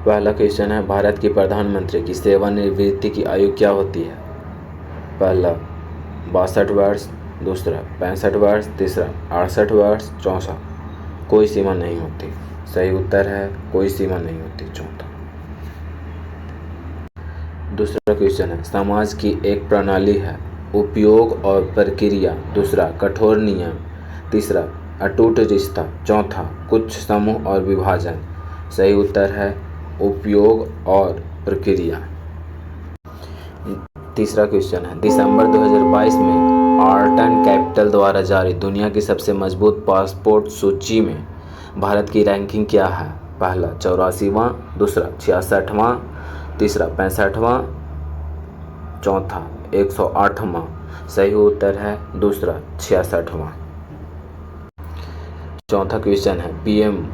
पहला क्वेश्चन है, भारत की प्रधानमंत्री की सेवानिवृत्ति की आयु क्या होती है? पहला 62 वर्ष, दूसरा 65 वर्ष, तीसरा 68 वर्ष, चौथा कोई सीमा नहीं होती। सही उत्तर है कोई सीमा नहीं होती, चौथा। दूसरा क्वेश्चन है, समाज की एक प्रणाली है, उपयोग और प्रक्रिया, दूसरा कठोर नियम, तीसरा अटूट रिश्ता, चौथा कुछ समूह और विभाजन। सही उत्तर है उपयोग और प्रक्रिया। तीसरा क्वेश्चन है, दिसंबर 2022 में आर्टन कैपिटल द्वारा जारी दुनिया की सबसे मजबूत पासपोर्ट सूची में भारत की रैंकिंग क्या है? पहला 84वां, दूसरा 66वां, तीसरा 65वां, चौथा 108वां। सही उत्तर है दूसरा 66वां। चौथा क्वेश्चन है, पीएम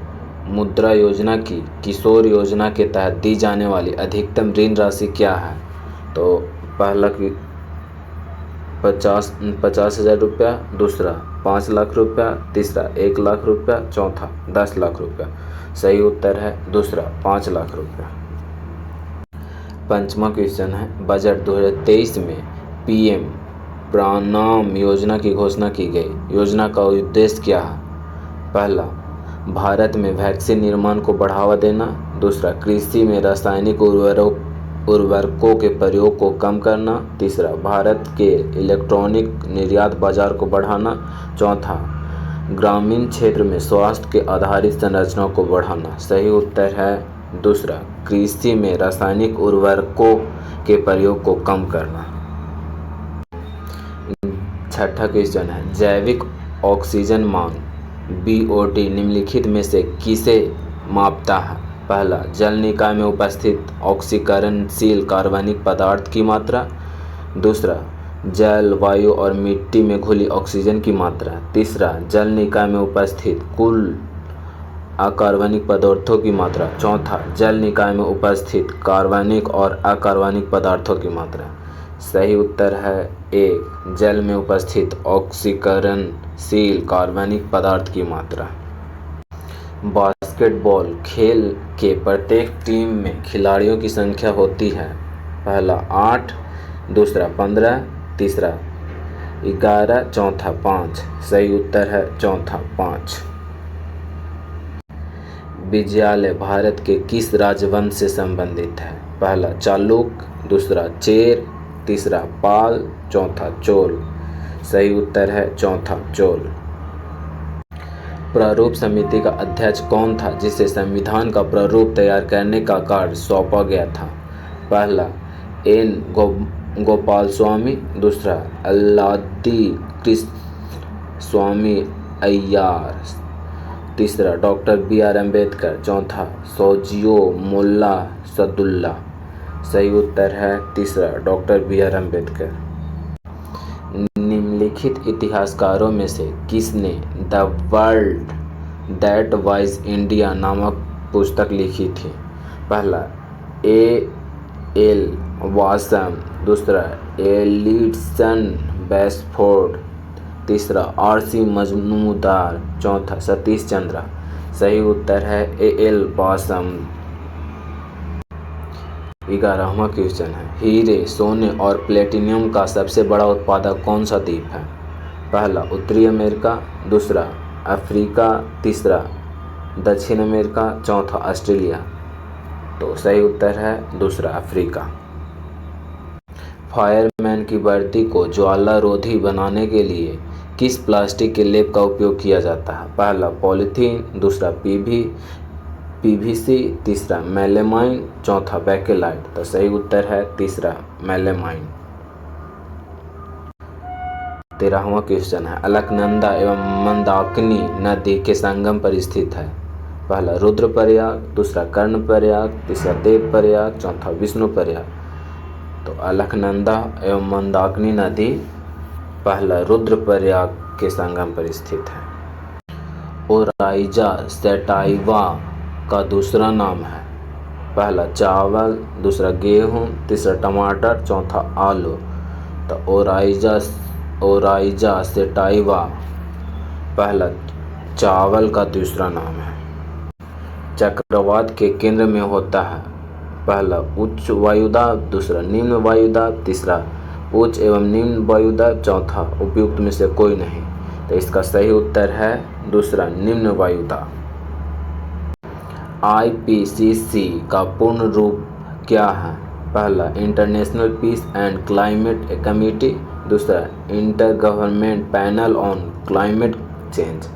मुद्रा योजना की किशोर योजना के तहत दी जाने वाली अधिकतम ऋण राशि क्या है? तो पहला 50,000 रुपया, दूसरा 5 लाख रुपया, तीसरा 1 लाख रुपया, चौथा 10 लाख रुपया। सही उत्तर है दूसरा 5 लाख रुपया। पंचमा क्वेश्चन है, बजट 2023 में पीएम प्रणाम योजना की घोषणा की गई। योजना का उद्देश्य क्या है? पहला भारत में वैक्सीन निर्माण को बढ़ावा देना, दूसरा कृषि में रासायनिक उर्वरकों के प्रयोग को कम करना, तीसरा भारत के इलेक्ट्रॉनिक निर्यात बाजार को बढ़ाना, चौथा ग्रामीण क्षेत्र में स्वास्थ्य के आधारित संरचनाओं को बढ़ाना। सही उत्तर है दूसरा कृषि में रासायनिक उर्वरकों के प्रयोग को कम करना। छठा क्वेश्चन है, जैविक ऑक्सीजन मांग BOT निम्नलिखित में से किसे मापता है? पहला जल निकाय में उपस्थित ऑक्सीकरणशील कार्बनिक पदार्थ की मात्रा, दूसरा जल, वायु और मिट्टी में घुली ऑक्सीजन की मात्रा, तीसरा जल निकाय में उपस्थित कुल अकार्बनिक पदार्थों की मात्रा, चौथा जल निकाय में उपस्थित कार्बनिक और अकार्बनिक पदार्थों की मात्रा। सही उत्तर है एक जल में उपस्थित ऑक्सीकरणशील कार्बनिक पदार्थ की मात्रा। बास्केटबॉल खेल के प्रत्येक टीम में खिलाड़ियों की संख्या होती है। पहला 8, दूसरा 15, तीसरा 11, चौथा 5। सही उत्तर है चौथा 5। विजयालय भारत के किस राजवंश से संबंधित है? पहला चालुक, दूसरा चेर, तीसरा पाल, चौथा चोल। सही उत्तर है चौथा चोल। प्रारूप समिति का अध्यक्ष कौन था जिसे संविधान का प्रारूप तैयार करने का कार्य सौंपा गया था? पहला N गोपाल स्वामी, दूसरा अल्लादी कृष्ण स्वामी अय्यार, तीसरा डॉक्टर BR अम्बेडकर, चौथा सौजियो मुल्ला सदुल्ला। सही उत्तर है तीसरा डॉक्टर BR अम्बेडकर। निम्नलिखित इतिहासकारों में से किसने the world that was India नामक पुस्तक लिखी थी? पहला A.L. वासम, दूसरा एलिसन बेस्फोर्ड, तीसरा R.C. मजमूदार, चौथा सतीश चंद्रा। सही उत्तर है A.L. वासम। 11वां क्वेश्चन है, हीरे, सोने और प्लेटिनियम का सबसे बड़ा उत्पादक कौन सा द्वीप है? पहला उत्तरी अमेरिका, दूसरा अफ्रीका, तीसरा दक्षिण अमेरिका, चौथा ऑस्ट्रेलिया। तो सही उत्तर है दूसरा अफ्रीका। फायरमैन की वर्दी को ज्वालारोधी बनाने के लिए किस प्लास्टिक के लेप का उपयोग किया जाता है? पहला पॉलीथीन, दूसरा PVC, तीसरा मेलेमाइन, चौथा बैकेलाइट। तो सही उत्तर है तीसरा मेलेमाइन। 13वां क्वेश्चन है, अलकनंदा एवं मंदाकिनी नदी के संगम पर स्थित है। पहला रुद्रप्रयाग, दूसरा कर्णप्रयाग, तीसरा देवप्रयाग, चौथा विष्णुप्रयाग। तो अलकनंदा एवं मंदाकिनी नदी पहला रुद्रप्रयाग के संगम पर स्थित है। ओराइजा सेटाइवा का दूसरा नाम है। पहला चावल, दूसरा गेहूं, तीसरा टमाटर, चौथा आलू। तो ओराइजा सेटाइवा पहला चावल का दूसरा नाम है। चक्रवात के केंद्र में होता है? पहला उच्च वायुदाब, दूसरा निम्न वायुदाब, तीसरा उच्च एवं निम्न वायुदाब, चौथा उपयुक्त में से कोई नहीं। तो इसका सही उत्तर है दूसरा निम्न वायुदाब। IPCC का पूर्ण रूप क्या है? पहला international peace and climate committee, दूसरा inter government panel on climate change,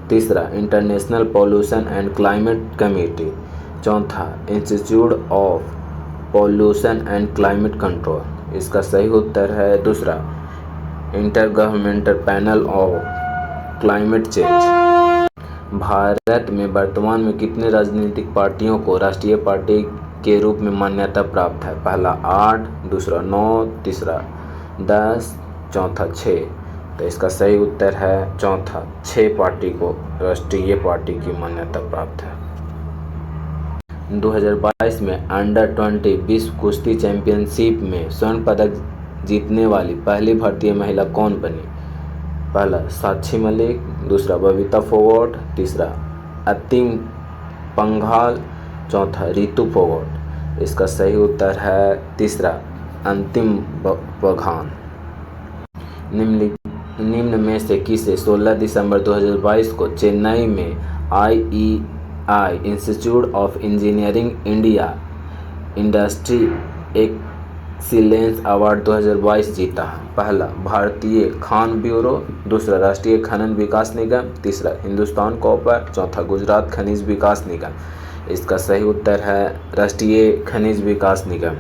तीसरा international pollution and climate committee, चौथा institute of pollution and climate control. इसका सही उत्तर है दूसरा inter governmental panel of climate change. भारत में वर्तमान में कितने राजनीतिक पार्टियों को राष्ट्रीय पार्टी के रूप में मान्यता प्राप्त है? पहला 8, दूसरा 9, तीसरा 10, चौथा 6। तो इसका सही उत्तर है चौथा 6 पार्टी को राष्ट्रीय पार्टी की मान्यता प्राप्त है। 2022 में अंडर 20 विश्व कुश्ती चैंपियनशिप में स्वर्ण पदक जीतने वाली पहली भारतीय महिला कौन बनी? पहला साक्षी मलिक, दूसरा बबीता फोगाट, तीसरा अतिम पंघाल, चौथा रितु फोगाट। इसका सही उत्तर है तीसरा अंतिम पंघाल। निम्न में से किसे 16 दिसंबर 2022 को चेन्नई में IEI institute of engineering India industry excellence award 2022 जीता? पहला भारतीय खान ब्यूरो, दूसरा राष्ट्रीय खनन विकास निगम, तीसरा हिंदुस्तान कॉपर, चौथा गुजरात खनिज विकास निगम। इसका सही उत्तर है राष्ट्रीय खनिज विकास निगम।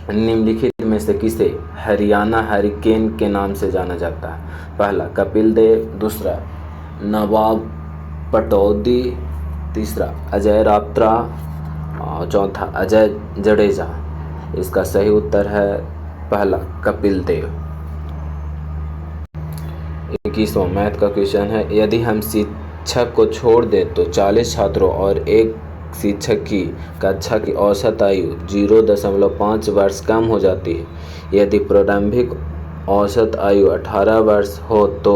निम्नलिखित में से किसे हरियाणा हरिकेन के नाम से जाना जाता है? पहला कपिल देव, दूसरा नवाब पटौदी, तीसरा अजय रात्रा, चौथा अजय जडेजा। इसका सही उत्तर है पहला कपिल देव। 21वां मैथ का क्वेश्चन है, यदि हम शिक्षक को छोड़ दें तो 40 छात्रों और एक शिक्षक की कक्षा की औसत आयु 0.5 वर्ष कम हो जाती है। यदि प्रारंभिक औसत आयु 18 वर्ष हो तो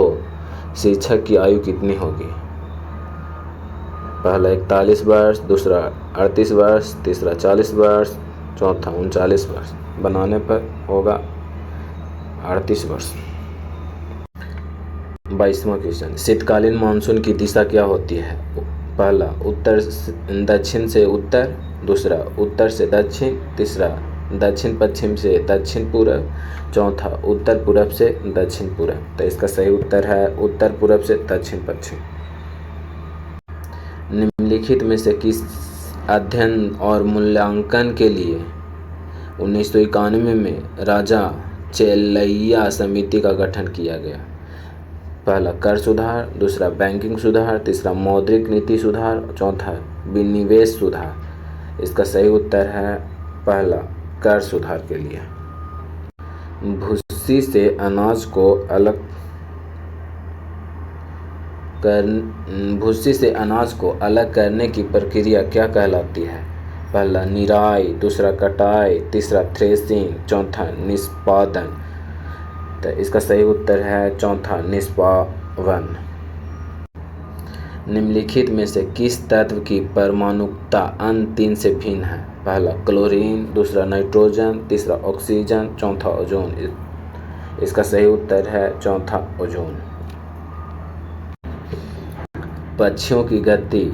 शिक्षक की आयु कितनी होगी? पहला 41 वर्ष, दूसरा 38 वर्ष, तीसरा 40 वर्ष, चौथा 39 वर्ष। बनाने पर होगा 38 वर्ष। 22वां क्वेश्चन, शीतकालीन मानसून की दिशा क्या होती है? पहला उत्तर दक्षिण से उत्तर, दूसरा उत्तर से दक्षिण, तीसरा दक्षिण पश्चिम से दक्षिण पूर्व, चौथा उत्तर पूरब से दक्षिण पूर्व। तो इसका सही उत्तर है उत्तर पूरब से दक्षिण पश्चिम। निम्नलिखित में से किस अध्ययन और मूल्यांकन के लिए 1991 में राजा चेल्लैया समिति का गठन किया गया? पहला कर सुधार, दूसरा बैंकिंग सुधार, तीसरा मौद्रिक नीति सुधार, चौथा विनिवेश सुधार। इसका सही उत्तर है पहला कर सुधार के लिए। भूसी से अनाज को अलग करने की प्रक्रिया क्या कहलाती है? पहला निराई, दूसरा कटाई, तीसरा थ्रेसिंग, चौथा निष्पादन। तो इसका सही उत्तर है चौथा निष्पादन। निम्नलिखित में से किस तत्व की परमाणुकता अन्य 3 से भिन्न है? पहला क्लोरीन, दूसरा नाइट्रोजन, तीसरा ऑक्सीजन, चौथा ओजोन। इसका सही उत्तर है चौथा ओजोन। पक्षियों की गति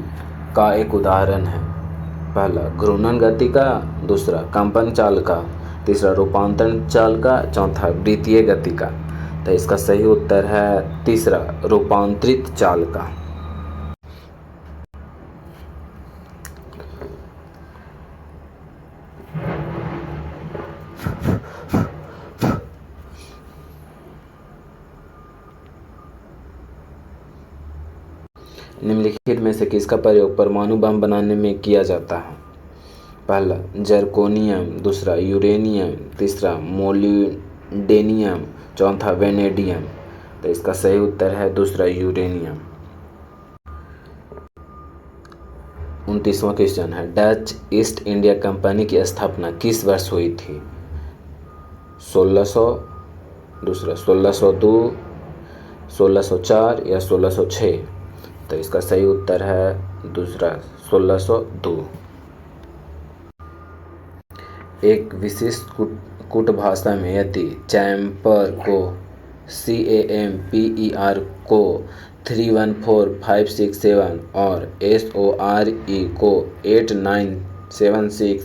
का एक उदाहरण है? पहला घूर्णन गति का, दूसरा कंपन चाल का, तीसरा रूपांतरण चाल का, चौथा वृत्तीय गति का। तो इसका सही उत्तर है तीसरा रूपांतरित चाल का। निम्नलिखित में से किसका प्रयोग परमाणु बम बनाने में किया जाता है? पहला जर्कोनियम, दूसरा यूरेनियम, तीसरा मोलिब्डेनियम, चौथा वेनेडियम। तो इसका सही उत्तर है दूसरा यूरेनियम। 29वां क्वेश्चन है, डच ईस्ट इंडिया कंपनी की स्थापना किस वर्ष हुई थी? 1600, दूसरा 1602, 1604 या 1606। तो इसका सही उत्तर है दूसरा 1602। एक विशिष्ट कूट भाषा में यदि चैम्पर को CAMPER को 314,567 और SORE को 8976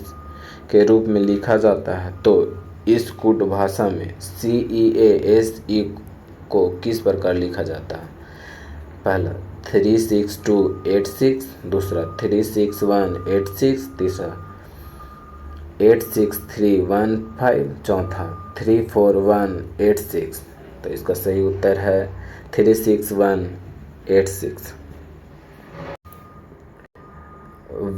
के रूप में लिखा जाता है तो इस कूट भाषा में CEASE को किस प्रकार लिखा जाता है? पहला 36286, दूसरा 36186, तीसरा 86315, चौथा 34186। तो इसका सही उत्तर है 36186।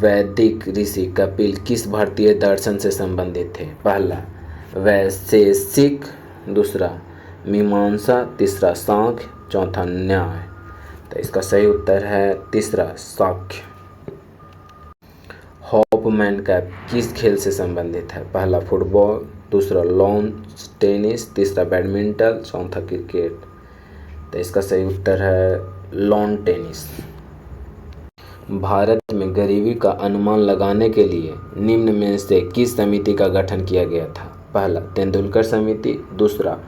वैदिक ऋषि कपिल किस भारतीय दर्शन से संबंधित थे? पहला वैशेषिक, दूसरा मीमांसा, तीसरा सांख्य, चौथा न्याय। तो इसका सही उत्तर है तीसरा सांख्य। हॉपमैन कैप किस खेल से संबंधित है? पहला फुटबॉल, दूसरा लॉन टेनिस, तीसरा बैडमिंटन, चौथा क्रिकेट। तो इसका सही उत्तर है लॉन टेनिस। भारत में गरीबी का अनुमान लगाने के लिए निम्न में से किस समिति का गठन किया गया था? पहला तेंदुलकर समिति, दूसरा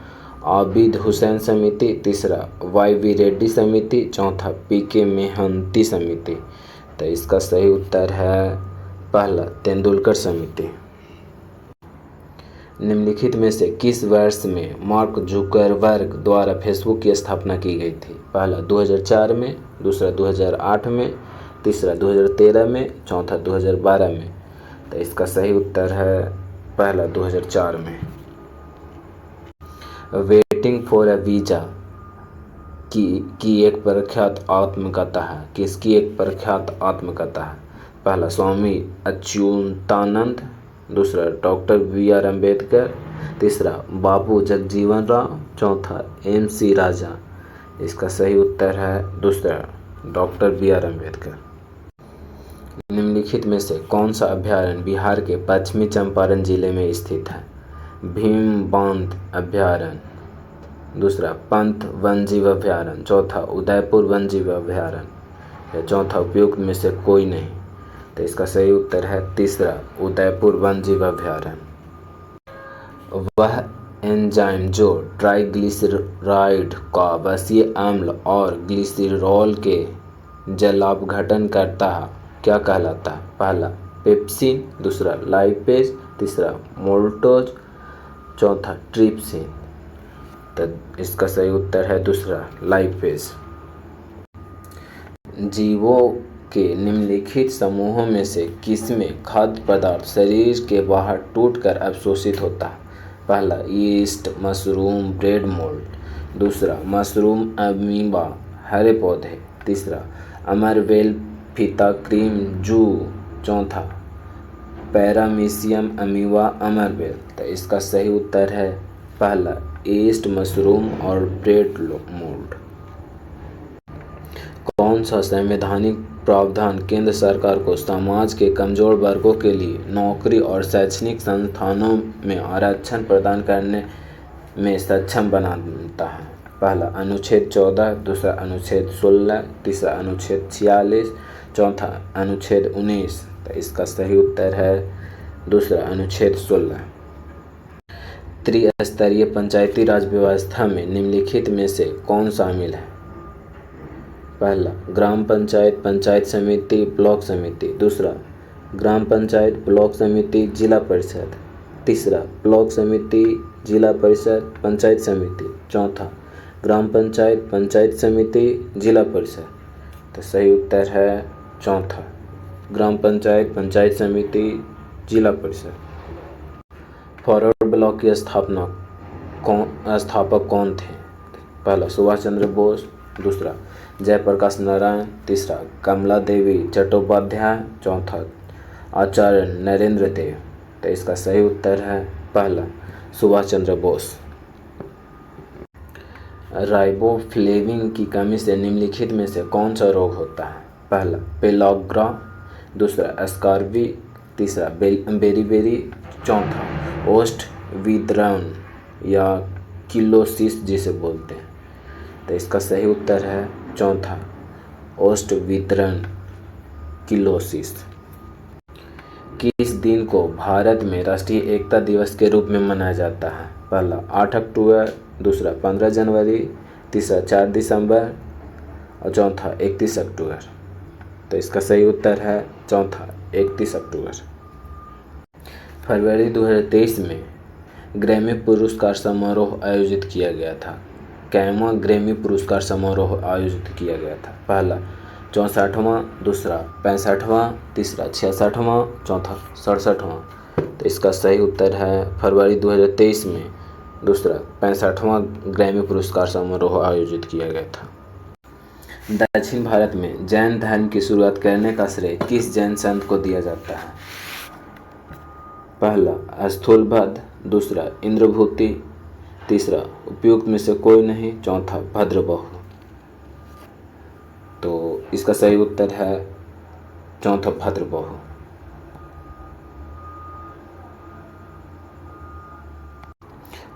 आबिद हुसैन समिति, तीसरा YV रेड्डी समिति, चौथा PK मेहंती समिति। तो इसका सही उत्तर है पहला तेंदुलकर समिति। निम्नलिखित में से किस वर्ष में मार्क जुकरबर्ग द्वारा फेसबुक की स्थापना की गई थी? पहला 2004 में, दूसरा 2008 में, तीसरा 2013 में, चौथा 2012 में। तो इसका सही उत्तर है पहला 2004 में। वेटिंग फॉर अ वीजा की एक प्रख्यात आत्मकथा है। किसकी एक प्रख्यात आत्मकथा है? पहला स्वामी अच्युतानंद, दूसरा डॉक्टर BR अम्बेडकर, तीसरा बाबू जगजीवन राम, चौथा MC राजा। इसका सही उत्तर है दूसरा डॉक्टर BR अम्बेडकर। निम्नलिखित में से कौन सा अभयारण्य बिहार के पश्चिमी चंपारण जिले में स्थित है? भीम बांध अभयारण्य, दूसरा पंत वन्यजीव अभयारण्य, चौथा उदयपुर वन्यजीव अभयारण्य, या चौथा उपयुक्त में से कोई नहीं। तो इसका सही उत्तर है तीसरा उदयपुर वन्यजीव अभयारण्य। वह एंजाइम जो ट्राइग्लिसराइड का वसीय अम्ल और ग्लिसरॉल के जलापघटन करता है क्या कहलाता है? पहला पेप्सिन, दूसरा लाइपेज, तीसरा मोल्टोज, चौथा ट्रिप्सिन। तो इसका सही उत्तर है दूसरा लाइपेज। जीवों के निम्नलिखित समूहों में से किसमें खाद्य पदार्थ शरीर के बाहर टूटकर अवशोषित होता है? पहला यीस्ट, मशरूम, ब्रेड मोल्ड, दूसरा मशरूम अमीबा हरे पौधे, तीसरा अमरवेल फीता क्रीम जू, चौथा पैरामीशियम अमीबा अमरवेल। तो इसका सही उत्तर है पहला यीस्ट, मशरूम और ब्रेड मोल्ड। कौन सा संवैधानिक प्रावधान केंद्र सरकार को समाज के कमजोर वर्गों के लिए नौकरी और शैक्षणिक संस्थानों में आरक्षण प्रदान करने में सक्षम बनाता है? पहला अनुच्छेद 14, दूसरा अनुच्छेद 16, तीसरा अनुच्छेद 46, चौथा अनुच्छेद 19। तो इसका सही उत्तर है दूसरा अनुच्छेद 16। त्रिस्तरीय पंचायती राज व्यवस्था में निम्नलिखित में से कौन शामिल है? पहला ग्राम पंचायत, पंचायत समिति, ब्लॉक समिति, दूसरा ग्राम पंचायत, ब्लॉक समिति, जिला परिषद, तीसरा ब्लॉक समिति, जिला परिषद, पंचायत समिति, चौथा ग्राम पंचायत, पंचायत समिति, जिला परिषद। तो सही उत्तर है चौथा ग्राम पंचायत, पंचायत समिति, जिला परिषद। फॉरवर्ड ब्लॉक के स्थापक कौन थे? पहला सुभाष चंद्र बोस, दूसरा जयप्रकाश नारायण, तीसरा कमला देवी चट्टोपाध्याय, चौथा आचार्य नरेंद्र देव। तो इसका सही उत्तर है पहला सुभाष चंद्र बोस। राइबोफ्लेविन की कमी से निम्नलिखित में से कौन सा रोग होता है? पहला पेलाग्रा, दूसरा स्कारवी, तीसरा बेरीबेरी, चौथा ओस्ट विद्रान या किलोसिस जिसे बोलते हैं। तो इसका सही उत्तर है चौथा ओस्ट विद्रान। तुबरक्लोसिस। किस दिन को भारत में राष्ट्रीय एकता दिवस के रूप में मनाया जाता है? पहला 8 अक्टूबर, दूसरा 15 जनवरी, तीसरा 4 दिसंबर और चौथा 31 अक्टूबर। तो इसका सही उत्तर है चौथा 31 अक्टूबर। फरवरी 2023 में ग्रैमी पुरस्कार समारोह आयोजित किया गया था। कैमा ग्रैमी पुरस्कार समारोह आयोजित किया गया था? पहला 64वां, दूसरा 65वां, तीसरा 66वां, चौथा 67वां। तो इसका सही उत्तर है फरवरी 2023 में दूसरा 65वां ग्रैमी पुरस्कार समारोह आयोजित किया गया था। दक्षिण भारत में जैन धर्म की शुरुआत करने का श्रेय किस जैन संत को दिया जाता है? पहला स्थूलभद्र, दूसरा इंद्रभूति, तीसरा उपयुक्त में से कोई नहीं, चौथा भद्रबाहु। तो इसका सही उत्तर है चौथा भद्रबाहु।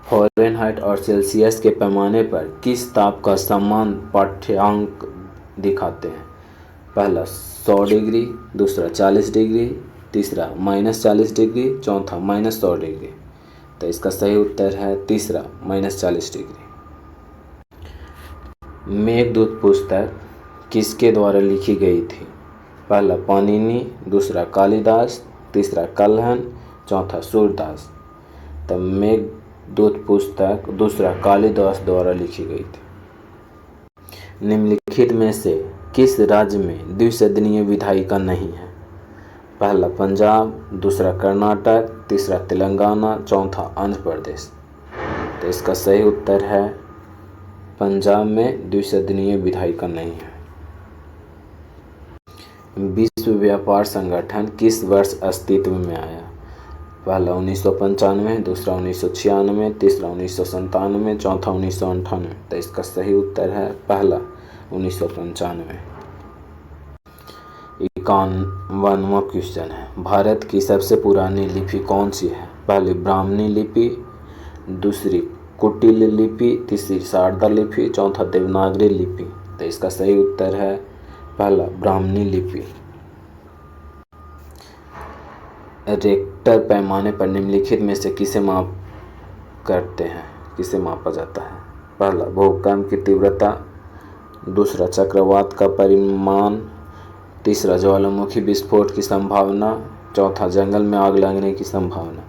फ़ारेनहाइट और सेल्सियस के पैमाने पर किस ताप का समान पाठ्यांक दिखाते हैं? पहला 100 डिग्री, दूसरा 40 डिग्री, तीसरा -40 डिग्री, चौथा -100 डिग्री। तो इसका सही उत्तर है तीसरा -40 डिग्री। मेघदूत पुस्तक किसके द्वारा लिखी गई थी? पहला पाणिनि, दूसरा कालिदास, तीसरा कल्हण, चौथा सूरदास। तो मेघदूत पुस्तक दूसरा कालिदास द्वारा लिखी गई थी। निम्नलिखित में से किस राज्य में द्विसदनीय विधायिका नहीं है? पहला पंजाब, दूसरा कर्नाटक, तीसरा तेलंगाना, चौथा आंध्र प्रदेश। तो इसका सही उत्तर है पंजाब में द्विसदनीय विधायिका नहीं है। विश्व व्यापार संगठन किस वर्ष अस्तित्व में आया? पहला 1995, दूसरा 1996, तीसरा 1997, चौथा 1998। तो इसका सही उत्तर है पहला 1995। 51वां क्वेश्चन है, भारत की सबसे पुरानी लिपि कौन सी है? पहली ब्राह्मणी लिपि, दूसरी कुटिल लिपि, तीसरी शारदा लिपि, चौथा देवनागरी लिपि। तो इसका सही उत्तर है पहला ब्राह्मणी लिपि। रिक्टर पैमाने पर निम्नलिखित में से किसे मापा जाता है? पहला भूकंप की तीव्रता, दूसरा चक्रवात का परिमाण, तीसरा ज्वालामुखी विस्फोट की संभावना, चौथा जंगल में आग लगने की संभावना।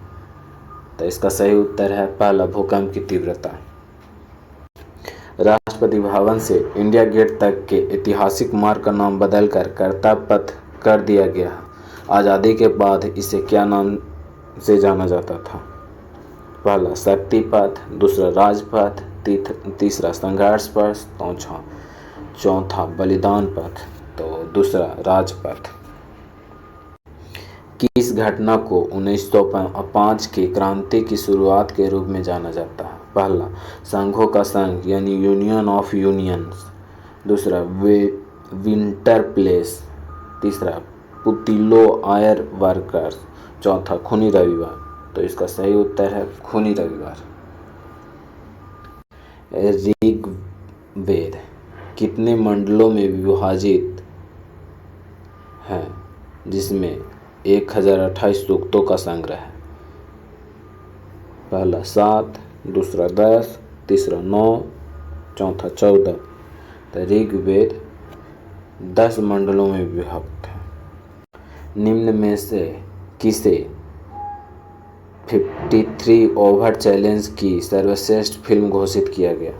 तो इसका सही उत्तर है पहला भूकंप की तीव्रता। राष्ट्रपति भवन से इंडिया गेट तक के ऐतिहासिक मार्ग का नाम बदलकर कर्तव्य पथ कर दिया गया। आज़ादी के बाद इसे क्या नाम से जाना जाता था? पहला शक्ति पथ, दूसरा राजपथ, तीसरा संघर्ष पथ, चौथा बलिदान पथ। तो दूसरा राजपथ। किस घटना को 1905 की क्रांति की शुरुआत के रूप में जाना जाता है? पहला संघों का संघ यानी यूनियन ऑफ यूनियंस, दूसरा विंटर प्लेस, तीसरा पुतिलो आयर वर्कर्स, चौथा खूनी रविवार। तो इसका सही उत्तर है खूनी रविवार। ऋग्वेद कितने मंडलों में विभाजित है, जिसमें 1028 सूक्तों का संग्रह है? पहला 7, दूसरा 10, तीसरा 9, चौथा 14। तो ऋग्वेद 10 मंडलों में विभक्त है। निम्न में से किसे 53 ओवर चैलेंज की सर्वश्रेष्ठ फिल्म घोषित किया गया?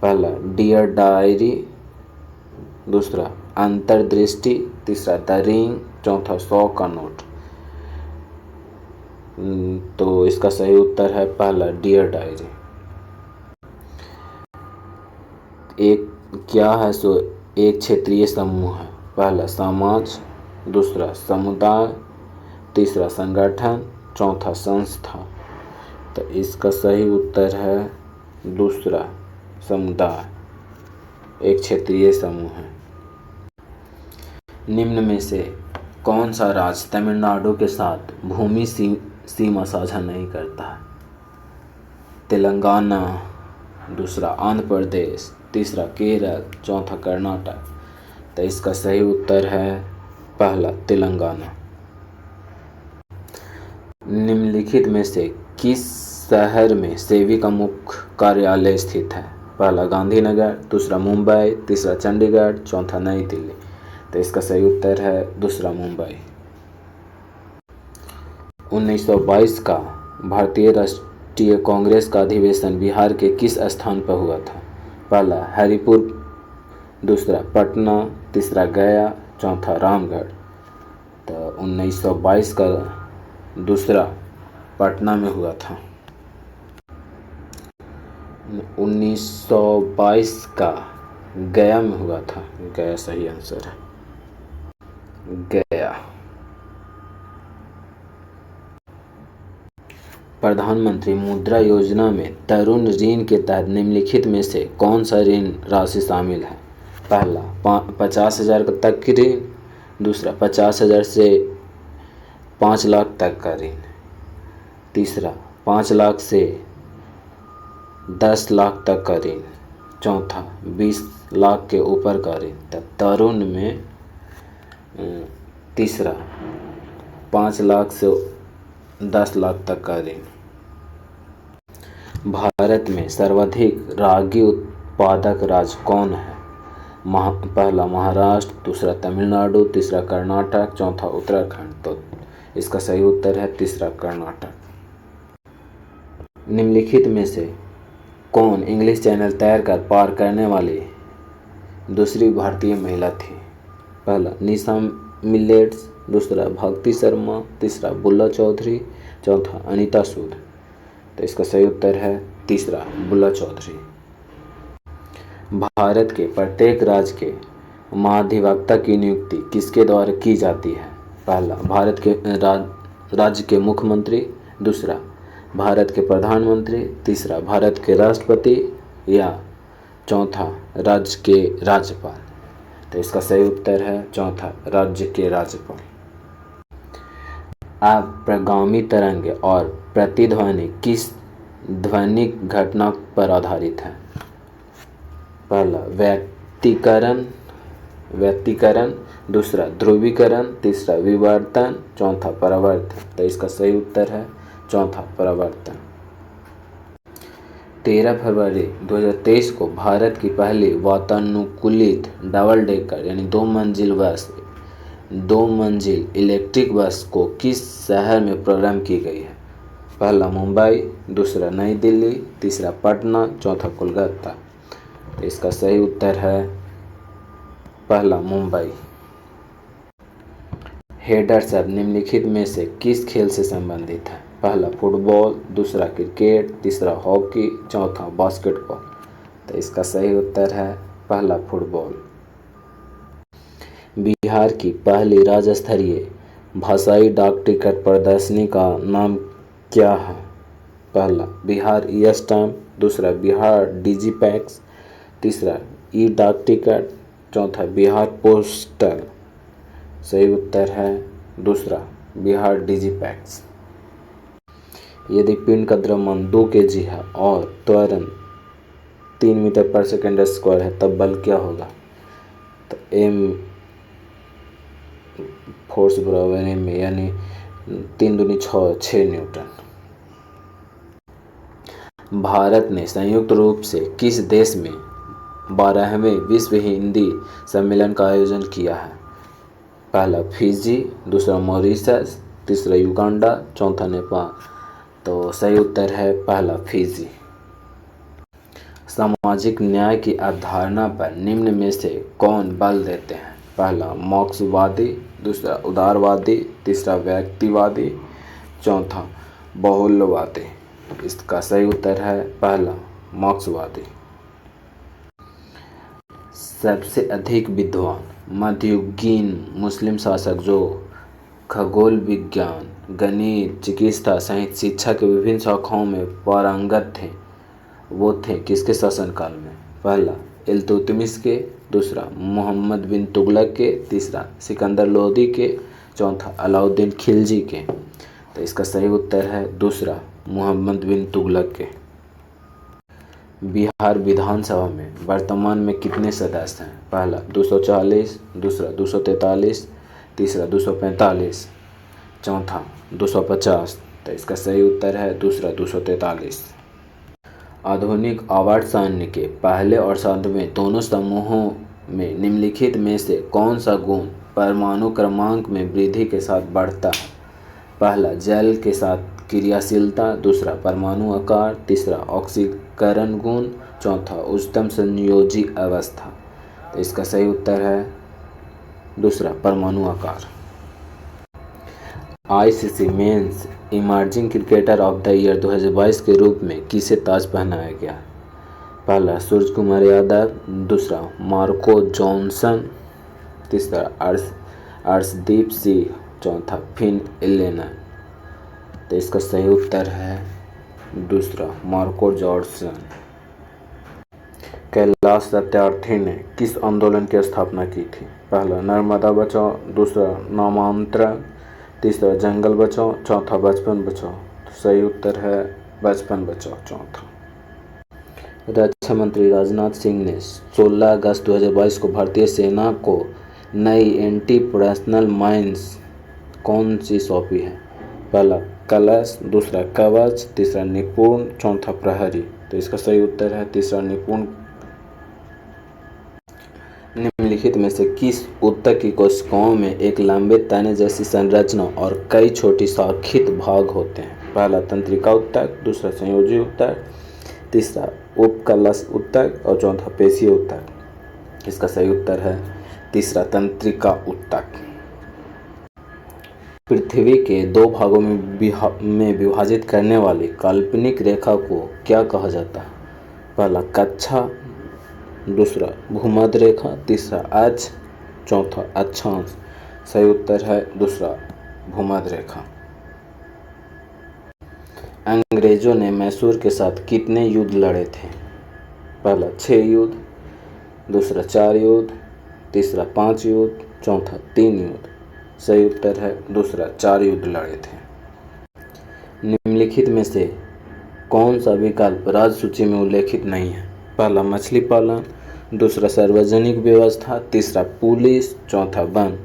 पहला डियर डायरी, दूसरा अंतर्दृष्टि, तीसरा द रिंग, चौथा 100 का नोट। तो इसका सही उत्तर है पहला डियर डायरी। क्या है सो एक क्षेत्रीय समूह है? पहला समाज, दूसरा समुदाय, तीसरा संगठन, चौथा संस्था। तो इसका सही उत्तर है दूसरा समुदाय, एक क्षेत्रीय समूह है। निम्न में से कौन सा राज्य तमिलनाडु के साथ भूमि सीमा साझा नहीं करता है? तेलंगाना, दूसरा आंध्र प्रदेश, तीसरा केरल, चौथा कर्नाटक। तो इसका सही उत्तर है पहला तेलंगाना। निम्नलिखित में से किस शहर में सेबी का मुख्य कार्यालय स्थित है? पहला गांधीनगर, दूसरा मुंबई, तीसरा चंडीगढ़, चौथा नई दिल्ली। तो इसका सही उत्तर है दूसरा मुंबई। 1922 का भारतीय राष्ट्रीय कांग्रेस का अधिवेशन बिहार के किस स्थान पर हुआ था? पहला हरिपुर, दूसरा पटना, तीसरा गया, चौथा रामगढ़। तो 1922 का दूसरा पटना में हुआ था। 1922 का गया में हुआ था। गया सही आंसर है, गया। प्रधानमंत्री मुद्रा योजना में तरुण ऋण के तहत निम्नलिखित में से कौन सा ऋण राशि शामिल है? पहला 50,000 तक की ऋण, दूसरा 50,000 से 5 लाख तक का ऋण, तीसरा 5 लाख से 10 लाख तक का ऋण, चौथा 20 लाख के ऊपर का ऋण। तरुण में तीसरा 5 लाख से 10 लाख तक का ऋण। भारत में सर्वाधिक रागी उत्पादक राज्य कौन है? पहला महाराष्ट्र, दूसरा तमिलनाडु, तीसरा कर्नाटक, चौथा उत्तराखंड। तो इसका सही उत्तर है तीसरा कर्नाटक। निम्नलिखित में से कौन इंग्लिश चैनल तैर कर पार करने वाली दूसरी भारतीय महिला थी? पहला निशा मिलेट्स, दूसरा भक्ति शर्मा, तीसरा बुल्ला चौधरी, चौथा अनीता सूद। तो इसका सही उत्तर है तीसरा बुल्ला चौधरी। भारत के प्रत्येक राज्य के महाधिवक्ता की नियुक्ति किसके द्वारा की जाती है? पहला भारत के राज्य के मुख्यमंत्री, दूसरा भारत के प्रधानमंत्री, तीसरा भारत के राष्ट्रपति या चौथा राज्य के राज्यपाल। तो इसका सही उत्तर है चौथा राज्य के राज्यपाल। अप्रगामी तरंग और प्रतिध्वनि किस ध्वनिक घटना पर आधारित है? पहला व्यतिकरण, दूसरा ध्रुवीकरण, तीसरा विवर्तन, चौथा परावर्तन। तो इसका सही उत्तर है चौथा परावर्तन। 13 फरवरी 2023 को भारत की पहली वातानुकूलित डबल डेकर यानी 2 मंजिल इलेक्ट्रिक बस को किस शहर में प्रारंभ की गई है? पहला मुंबई, दूसरा नई दिल्ली, तीसरा पटना, चौथा कोलकाता। तो इसका सही उत्तर है पहला मुंबई। हेडर शब्द निम्नलिखित में से किस खेल से संबंधित है? पहला फुटबॉल, दूसरा क्रिकेट, तीसरा हॉकी, चौथा बास्केटबॉल। तो इसका सही उत्तर है पहला फुटबॉल। बिहार की पहली राज्य स्तरीय भाषाई डाक टिकट प्रदर्शनी का नाम क्या है? पहला बिहार ई स्टैम्प, दूसरा बिहार डिजीपैक्स, तीसरा ई डाक टिकट, चौथा बिहार पोस्टल। सही उत्तर है दूसरा बिहार डिजीपैक्स। यदि पिंड का द्रव्यमान 2 kg है और त्वरण 3 मीटर पर सेकेंड स्क्वायर है तब बल क्या होगा? तो m फोर्स बराबर m में यानी 3 दूनी 6 न्यूटन। भारत ने संयुक्त रूप से किस देश में 12वें विश्व हिंदी सम्मेलन का आयोजन किया है? पहला फिजी, दूसरा मॉरिशस, तीसरा युगांडा, चौथा नेपाल। तो सही उत्तर है पहला फिजी। सामाजिक न्याय की अवधारणा पर निम्न में से कौन बल देते हैं? पहला मार्क्सवादी, दूसरा उदारवादी, तीसरा व्यक्तिवादी, चौथा बहुलवादी। इसका सही उत्तर है पहला मार्क्सवादी। सबसे अधिक विद्वान मध्ययुगीन मुस्लिम शासक जो खगोल विज्ञान, गणित, चिकित्सा सहित शिक्षा के विभिन्न शाखाओं में पारंगत थे वो थे किसके शासनकाल में? पहला इल्तुतमिश के, दूसरा मोहम्मद बिन तुगलक के, तीसरा सिकंदर लोदी के, चौथा अलाउद्दीन खिलजी के। तो इसका सही उत्तर है दूसरा मोहम्मद बिन तुगलक के। बिहार विधानसभा में वर्तमान में कितने सदस्य हैं? पहला 240, दूसरा 243, तीसरा 245, चौथा 250। तो इसका सही उत्तर है दूसरा 243। आधुनिक आवर्त सारणी के पहले और सातवें दोनों समूहों में निम्नलिखित में से कौन सा गुण परमाणु क्रमांक में वृद्धि के साथ बढ़ता है? पहला जल के साथ क्रियाशीलता, दूसरा परमाणु आकार, तीसरा ऑक्सीकरण गुण, चौथा उच्चतम संयोजी अवस्था। तो इसका सही उत्तर है दूसरा परमाणु आकार। ICC men's emerging cricketer of the year 2022 के रूप में किसे ताज पहनाया गया? पहला सूर्य कुमार यादव, दूसरा मार्को जॉनसन, तीसरा अर्शदीप सिंह, चौथा फिन एलेन। तो इसका सही उत्तर है दूसरा मार्को जॉनसन। कैलाश सत्यार्थी ने किस आंदोलन की स्थापना की थी? पहला नर्मदा बचाओ, दूसरा नामांतरण, तीसरा जंगल बचाओ, चौथा बचपन बचाओ। तो सही उत्तर है बचपन बचाओ, चौथा। रक्षा मंत्री राजनाथ सिंह ने 16 अगस्त 2022 को भारतीय सेना को नई एंटी पर्सनल माइंस कौन सी सौंपी है? पहला कलश, दूसरा कवच, तीसरा निपुण, चौथा प्रहरी। तो इसका सही उत्तर है तीसरा निपुण। निम्नलिखित में से किस ऊतक की कोशिकाओं में एक लंबे तने जैसी संरचना और कई छोटी शाखित भाग होते हैं? पहला तंत्रिका ऊतक, दूसरा संयोजी ऊतक, तीसरा उपकलश ऊतक और चौथा पेशीय ऊतक। इसका सही उत्तर है तीसरा तंत्रिका ऊतक। पृथ्वी के दो भागों में विभाजित करने वाली काल्पनिक रेखा को क्या कहा जाता है? पहला कक्षा, दूसरा भूमध्य रेखा, तीसरा अक्ष, चौथा अक्षांश। सही उत्तर है दूसरा भूमध्य रेखा। अंग्रेजों ने मैसूर के साथ कितने युद्ध लड़े थे? पहला 6 युद्ध, दूसरा 4 युद्ध, तीसरा 5 युद्ध, चौथा 3 युद्ध। सही उत्तर है दूसरा 4 युद्ध लड़े थे। निम्नलिखित में से कौन सा विकल्प राज्य सूची में उल्लेखित नहीं है? पहला मछली पालन, दूसरा सार्वजनिक व्यवस्था, तीसरा पुलिस, चौथा वन।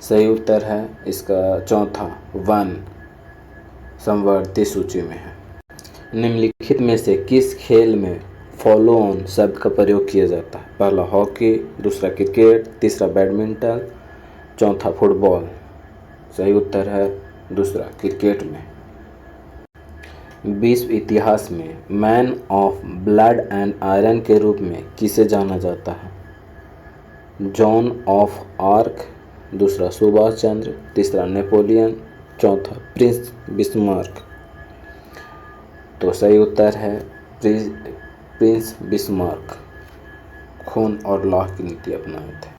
सही उत्तर है इसका चौथा वन समवर्ती सूची में है। निम्नलिखित में से किस खेल में फॉलो ऑन शब्द का प्रयोग किया जाता है? पहला हॉकी, दूसरा क्रिकेट, तीसरा बैडमिंटन, चौथा फुटबॉल। सही उत्तर है दूसरा क्रिकेट में। विश्व इतिहास में man of blood and iron के रूप में किसे जाना जाता है? जॉन ऑफ आर्क, दूसरा सुभाष चंद्र, तीसरा नेपोलियन, चौथा प्रिंस बिस्मार्क। तो सही उत्तर है प्रिंस बिस्मार्क। खून और लौह की नीति अपनाए थे।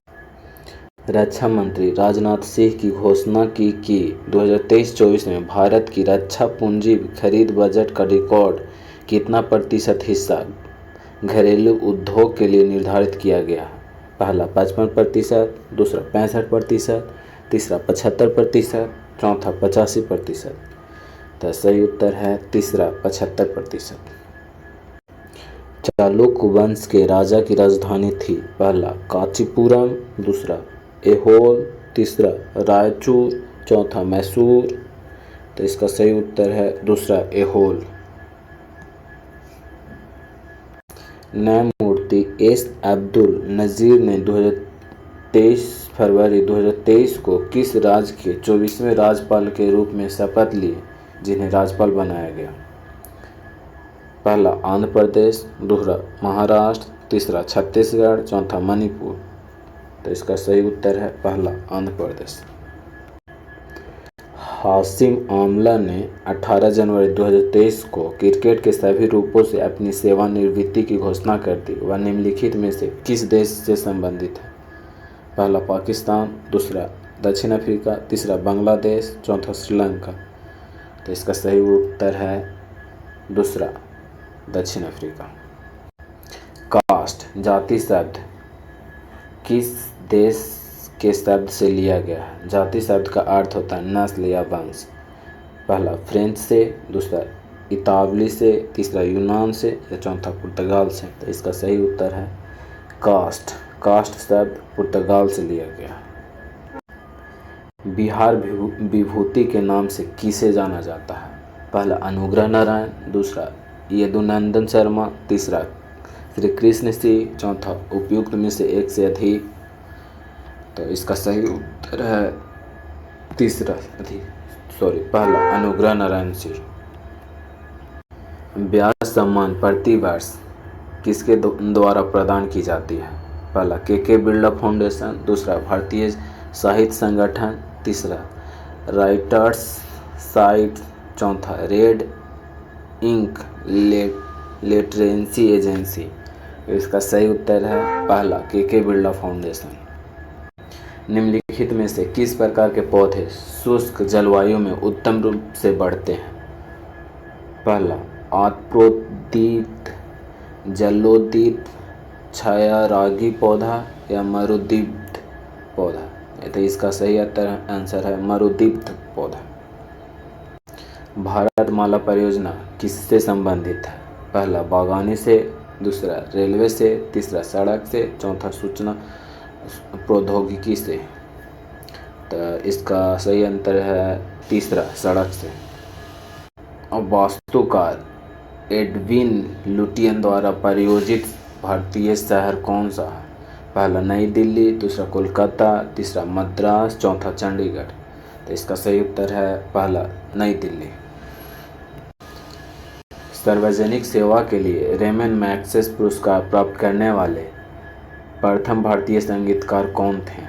रक्षा मंत्री राजनाथ सिंह की घोषणा की कि 2023-24 में भारत की रक्षा पूंजी खरीद बजट का रिकॉर्ड कितना प्रतिशत हिस्सा घरेलू उद्योग के लिए निर्धारित किया गया है? पहला 55%, दूसरा 65%, तीसरा 75%, चौथा 85%। तो सही उत्तर है तीसरा 75%। चालुक्य वंश के राजा की राजधानी थी? पहला कांचीपुरम, दूसरा ऐहोल, तीसरा रायचूर, चौथा मैसूर। तो इसका सही उत्तर है दूसरा ऐहोल। न्यायमूर्ति एस अब्दुल नज़ीर ने 23 फरवरी 2023 को किस राज्य के 24वें राज्यपाल के रूप में शपथ लिए जिन्हें राज्यपाल बनाया गया? पहला आंध्र प्रदेश, दूसरा महाराष्ट्र, तीसरा छत्तीसगढ़, चौथा मणिपुर। तो इसका सही उत्तर है पहला आंध्र प्रदेश। हाशिम आमला ने 18 जनवरी 2023 को क्रिकेट के सभी रूपों से अपनी सेवानिवृत्ति की घोषणा कर दी। वह निम्नलिखित में से किस देश से संबंधित है? पहला पाकिस्तान, दूसरा दक्षिण अफ्रीका, तीसरा बांग्लादेश, चौथा श्रीलंका। तो इसका सही उत्तर है दूसरा दक्षिण अफ्रीका। कास्ट जाति शब्द किस देश के शब्द से लिया गया है? जाति शब्द का अर्थ होता है नस्ल या वंश। पहला फ्रेंच से, दूसरा इतालवी से, तीसरा यूनान से या चौथा पुर्तगाल से। तो इसका सही उत्तर है कास्ट। कास्ट शब्द पुर्तगाल से लिया गया। बिहार विभूति के नाम से किसे जाना जाता है? पहला अनुग्रह नारायण, दूसरा यदुनंदन शर्मा, तीसरा श्री कृष्ण सिंह, चौथा उपयुक्त में से एक से अधिक। तो इसका सही उत्तर है पहला अनुग्रह नारायण सिंह। व्यास सम्मान प्रति वर्ष किसके द्वारा प्रदान की जाती है? पहला के बिरला फाउंडेशन, दूसरा भारतीय साहित्य संगठन, तीसरा राइटर्स साइट, चौथा रेड इंक लिटरेसी एजेंसी। इसका सही उत्तर है पहला के बिरला फाउंडेशन। निम्नलिखित में से किस प्रकार के पौधे शुष्क जलवायु में उत्तम रूप से बढ़ते हैं? पहला आत्रोदित, जलोदित, छायारागी पौधा या मरुदीप्त पौधा। तो इसका सही आंसर है मरुदीप्त पौधा। भारतमाला परियोजना किससे संबंधित है? पहला बागवानी से, दूसरा रेलवे से, तीसरा सड़क से, चौथा सूचना प्रौद्योगिकी से। तो इसका सही आंसर है तीसरा सड़क से। अब वास्तुकार एडविन लुटियन द्वारा प्रायोजित भारतीय शहर कौन सा है? पहला नई दिल्ली, दूसरा कोलकाता, तीसरा मद्रास, चौथा चंडीगढ़। तो इसका सही उत्तर है पहला नई दिल्ली। सार्वजनिक सेवा के लिए रेमन मैग्सेसे पुरस्कार प्राप्त करने वाले प्रथम भारतीय संगीतकार कौन थे?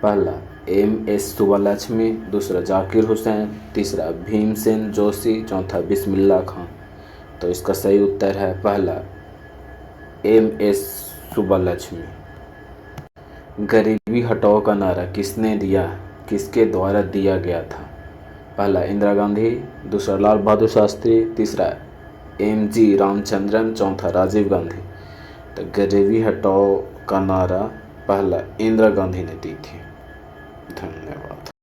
पहला MS सुब्बलक्ष्मी, दूसरा जाकिर हुसैन, तीसरा भीमसेन जोशी, चौथा बिस्मिल्लाह खान। तो इसका सही उत्तर है पहला MS सुब्बलक्ष्मी। गरीबी हटाओ का नारा किसके द्वारा दिया गया था? पहला इंदिरा गांधी, दूसरा लाल बहादुर शास्त्री, तीसरा MG रामचंद्रन, चौथा राजीव गांधी। तो गरीबी हटाओ का नारा पहला इंदिरा गांधी ने दी थी। धन्यवाद।